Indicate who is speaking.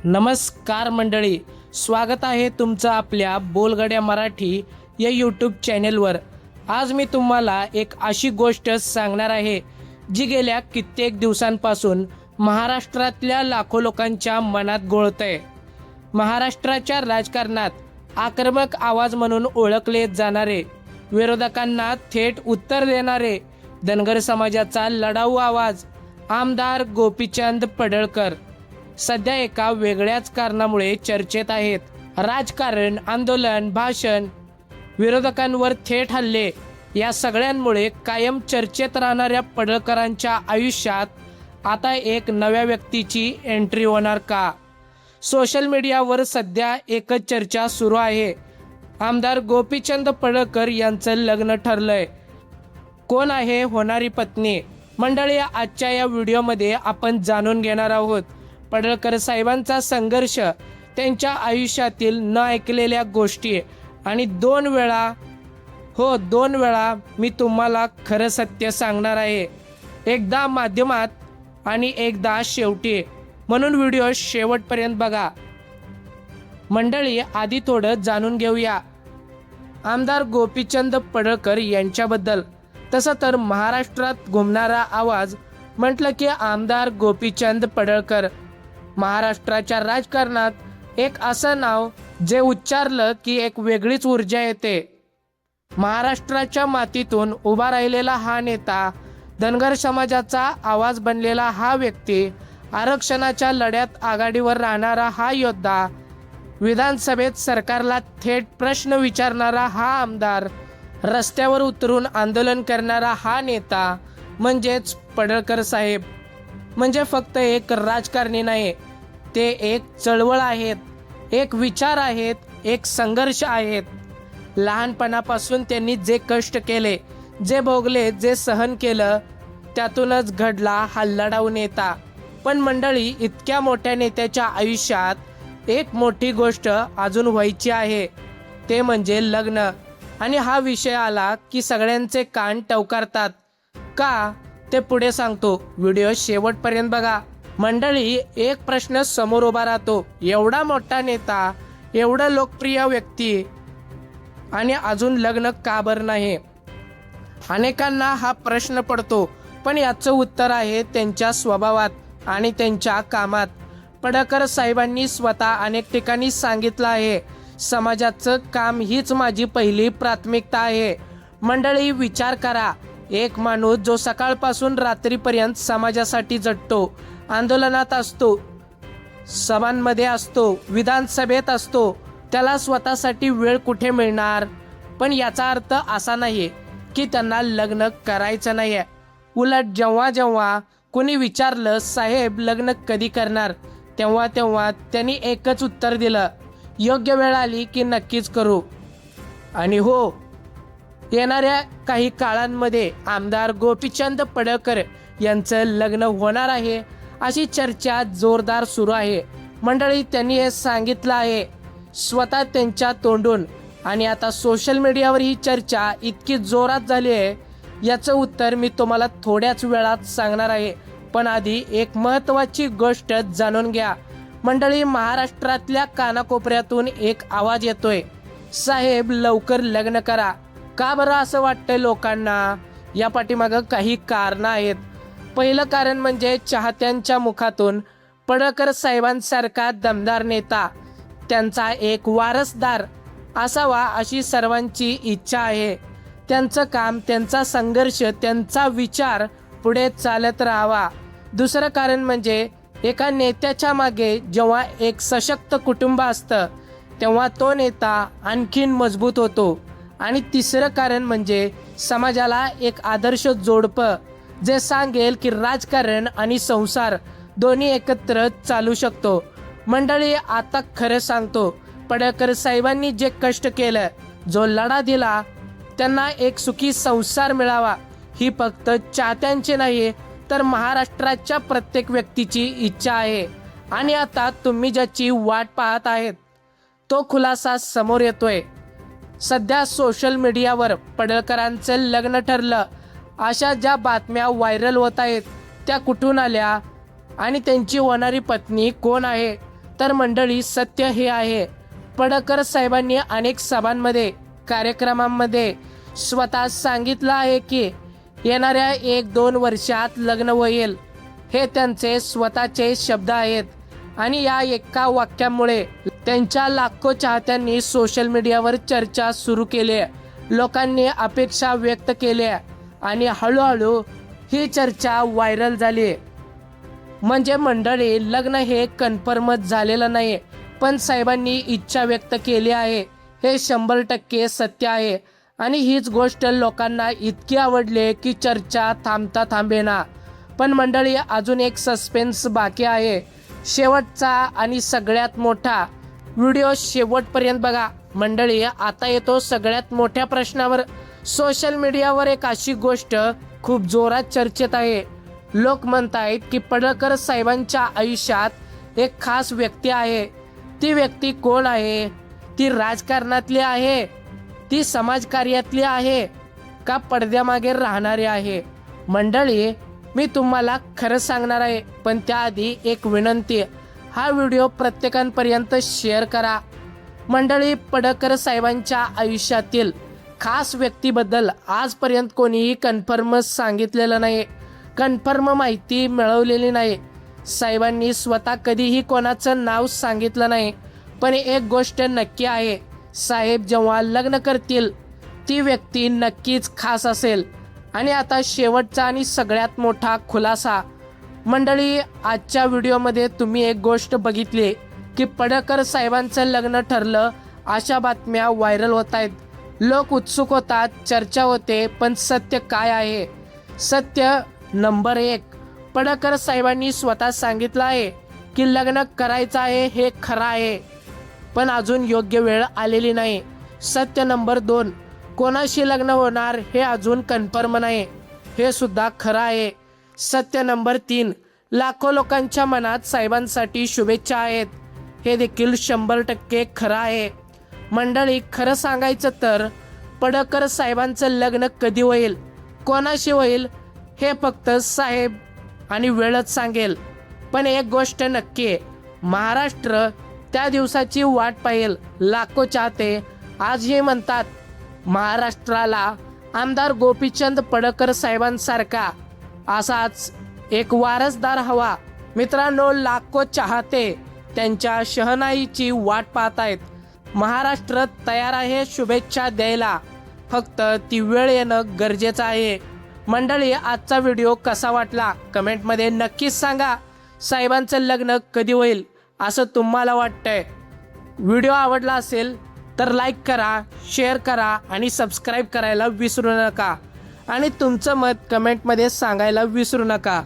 Speaker 1: नमस्कार मंडळी, स्वागत आहे तुमचं आपल्या बोलगड्या मराठी या यूट्यूब चॅनेलवर। आज मी तुम्हाला एक अशी गोष्ट सांगणार आहे जी गेल्या कित्येक दिवसांपासून महाराष्ट्रातल्या लाखो लोकांच्या मनात घोळतंय। महाराष्ट्राच्या राजकारणात आक्रमक आवाज म्हणून ओळखले जाणारे, विरोधकांना थेट उत्तर देणारे धनगर समाजाचा लढाऊ आवाज आमदार गोपीचंद पडळकर सध्या एका वेगळ्याच कारणामुळे चर्चेत आहेत। राजकारण, आंदोलन, भाषण, विरोधकांवर थेट हल्ले या सगळ्यांमुळे कायम चर्चेत राहणाऱ्या पडळकरांच्या आयुष्यात आता एक नव्या व्यक्तीची एंट्री होणार का? सोशल मीडियावर सध्या एकच चर्चा सुरू आहे। आमदार गोपीचंद पडळकर यांचं लग्न ठरलंय। कोण आहे होणारी पत्नी? मंडळी, आजच्या या व्हिडिओमध्ये आपण जाणून घेणार आहोत पडळकर साहेबांचा संघर्ष, त्यांच्या आयुष्यातील न ऐकलेल्या गोष्टी आणि दोन वेळा मी तुम्हाला खरं सत्य सांगणार आहे, एकदा माध्यमात आणि एकदा शेवटी, म्हणून व्हिडिओ शेवटपर्यंत बघा। मंडळी, आधी थोडं जाणून घेऊया आमदार गोपीचंद पडळकर यांच्याबद्दल। तसं तर महाराष्ट्रात घुमणारा आवाज म्हटलं की आमदार गोपीचंद पडळकर। महाराष्ट्राच्या राजकारणात एक असं नाव जे उच्चारलं की एक वेगळीच ऊर्जा येते। महाराष्ट्राच्या मातीतून उभा राहिलेला हा नेता, धनगर समाजाचा आवाज बनलेला हा व्यक्ती, आरक्षणाच्या लढ्यात आघाडीवर राहणारा हा योद्धा, विधानसभेत सरकारला थेट प्रश्न विचारणारा हा आमदार, रस्त्यावर उतरून आंदोलन करणारा हा नेता म्हणजेच पडळकर साहेब म्हणजे फक्त एक राजकारणी नाही, ते एक चळवळ आहेत, एक विचार आहेत, एक संघर्ष आहेत। लहानपणापासून त्यांनी जे कष्ट केले, जे भोगले, जे सहन केलं, त्यातूनच घडला हा लढाऊ नेता। पण मंडळी, इतक्या मोठ्या नेत्याच्या आयुष्यात एक मोठी गोष्ट अजून व्हायची आहे, ते म्हणजे लग्न। आणि हा विषय आला की सगळ्यांचे कान टवकारतात। का ते पुढे सांगतो, व्हिडिओ शेवटपर्यंत बघा। मंडळी, एक प्रश्न समोर उभा राहतो, एवढा मोठा नेता, एवढं लोकप्रिय व्यक्ती आणि अजून लग्न का बरं नाही? अनेकांना हा प्रश्न पडतो, पण याचं उत्तर आहे त्यांच्या स्वभावात आणि त्यांच्या कामात। पडळकर साहेबांनी स्वतः अनेक ठिकाणी सांगितलं आहे, समाजाचं काम हीच माझी पहिली प्राथमिकता आहे। मंडळी, विचार करा, एक माणूस जो सकाळपासून रात्रीपर्यंत समाजासाठी झटतो, आंदोलनात असतो, सभांमध्ये असतो, विधानसभेत असतो, त्याला स्वतःसाठी वेळ कुठे मिळणार? पण याचा अर्थ असा नाही की त्यांना लग्न करायचं नाही। उलट जेव्हा जेव्हा कोणी विचारलं, साहेब लग्न कधी करणार, तेव्हा त्यांनी एकच उत्तर दिलं, योग्य वेळ आली की नक्कीच करू। आणि हो, येणाऱ्या काही काळांमध्ये आमदार गोपीचंद पडळकर यांचं लग्न होणार आहे अशी चर्चा जोरदार सुरू आहे। मंडळी, त्यांनी हे सांगितलं आहे स्वतः त्यांच्या तोंडून, आणि आता सोशल मीडियावर ही चर्चा इतकी जोरात झाली आहे, याचं उत्तर मी तुम्हाला थोड्याच वेळात सांगणार आहे। पण आधी एक महत्त्वाची गोष्ट जाणून घ्या मंडळी, महाराष्ट्रातल्या कानाकोपऱ्यातून एक आवाज येतोय, साहेब लवकर लग्न करा। का बरं असं वाटतंय लोकांना? या पाठीमागं काही कारणं आहेत। पहिलं कारण म्हणजे चाहत्यांच्या मुखातून पडळकर साहेबांसारखा दमदार नेता, त्यांचा एक वारसदार असावा अशी सर्वांची इच्छा आहे। त्यांचं काम, त्यांचा संघर्ष, त्यांचा विचार पुढे चालत राहावा। दुसरं कारण म्हणजे एका नेत्याच्या मागे जेव्हा एक सशक्त कुटुंब असतं तेव्हा तो नेता आणखीन मजबूत होतो। आणि तिसरं कारण म्हणजे समाजाला एक आदर्श जोडपं, जे सांगेल की राजकारण आणि संसार दोन्ही एकत्र चालू शकतो। मंडळी, आता खरं सांगतो, पडळकर साहेबांनी जे कष्ट केलं, जो लढा दिला, त्यांना एक सुखी संसार मिळावा ही फक्त चाहत्यांची नाही तर महाराष्ट्राच्या प्रत्येक व्यक्तीची इच्छा आहे। आणि आता तुम्ही ज्याची वाट पाहत आहेत तो खुलासा समोर येतोय। सध्या सोशल मीडियावर पडळकरांचं लग्न ठरलं अशा ज्या बातम्या व्हायरल होत आहेत त्या कुठून आल्या आणि त्यांची होणारी पत्नी कोण आहे? तर मंडळी सत्य हे आहे, पडळकर साहेबांनी अनेक सभांमध्ये कार्यक्रमांमध्ये स्वतः सांगितलं आहे की येणाऱ्या 1-2 वर्षात लग्न होईल. हे त्यांचे स्वतःचे शब्द आहेत आणि या एका वाक्यामुळे त्यांच्या लाखो चाहत्यांनी सोशल मीडियावर चर्चा सुरू केली. लोकांनी अपेक्षा व्यक्त केल्या आणि हळूहळू ही चर्चा व्हायरल झाली. म्हणजे मंडळी लग्न हे कन्फर्मच झालेलं नाही, पण साहेबांनी इच्छा व्यक्त केली आहे हे 100% सत्य आहे. आणि हीच गोष्ट लोकांना इतकी आवडली की चर्चा थांबता थांबेना. पण मंडळी अजून एक सस्पेन्स बाकी आहे. शेवटचा आणि सगळ्यात मोठा व्हिडिओ शेवटपर्यंत बघा. मंडळी आता येतो सगळ्यात मोठ्या प्रश्नावर. सोशल मीडियावर एक अशी गोष्ट खूप जोरात चर्चेत आहे. लोक म्हणतायत की पडळकर साहेबांच्या आयुष्यात एक खास व्यक्ती आहे. ती व्यक्ती कोण आहे? ती राजकारणातली आहे, ती समाजकार्यातली आहे का पडद्यामागे राहणारी आहे? मंडळी मी तुम्हाला खरं सांगणार आहे, पण त्याआधी एक विनंती, हा व्हिडिओ प्रत्येकापर्यंत शेअर करा. मंडळी पडळकर साहेबांच्या आयुष्यातील खास व्यक्तीबद्दल आजपर्यंत कोणीही कन्फर्म सांगितलेलं नाही, कन्फर्म माहिती मिळवलेली नाही. साहेबांनी स्वतः कधीही कोणाचं नाव सांगितलं नाही. पण एक गोष्ट नक्की आहे, साहेब जेव्हा लग्न करतील ती व्यक्ती नक्कीच खास असेल. आणि आता शेवटचा आणि सगळ्यात मोठा खुलासा. मंडळी आजच्या व्हिडिओमध्ये तुम्ही एक गोष्ट बघितली की पडळकर साहेबांचं लग्न ठरलं अशा बातम्या व्हायरल होत आहेत. लोक उत्सुक होतात, चर्चा होते. पण सत्य काय आहे? सत्य नंबर 1, पडळकर साहेबांनी स्वतः सांगितलं आहे की लग्न करायचं आहे हे खरं आहे, पण अजून योग्य वेळ आलेली नाही. सत्य नंबर 2, कोणाशी लग्न होणार हे अजून कन्फर्म नाही, हे सुद्धा खरं आहे. सत्य नंबर 3, लाखो लोकांच्या मनात साहेबांसाठी शुभेच्छा आहेत, हे देखील 100% खरं आहे. मंडळी खरं सांगायचं तर पडळकर साहेबांचं लग्न कधी होईल, कोणाशी होईल हे फक्त साहेब आणि वेळच सांगेल. पण एक गोष्ट नक्की आहे, महाराष्ट्र त्या दिवसाची वाट पाहिल. लाखो चाहते आजही म्हणतात महाराष्ट्राला आमदार गोपीचंद पडळकर साहेबांसारखा असाच एक वारसदार हवा. मित्रांनो, लाखो चाहते त्यांच्या शहनाईची वाट पाहत आहेत. महाराष्ट्र तयार आहे शुभेच्छा द्यायला, फक्त ती वेळ येणं गरजेचं आहे. मंडळी आजचा व्हिडिओ कसा वाटला कमेंटमध्ये नक्कीच सांगा. साहेबांचं लग्न कधी होईल असं तुम्हाला वाटतंय? व्हिडिओ आवडला असेल तर लाईक करा, शेअर करा आणि सबस्क्राईब करायला विसरू नका. आणि तुमचं मत कमेंटमध्ये सांगायला विसरू नका.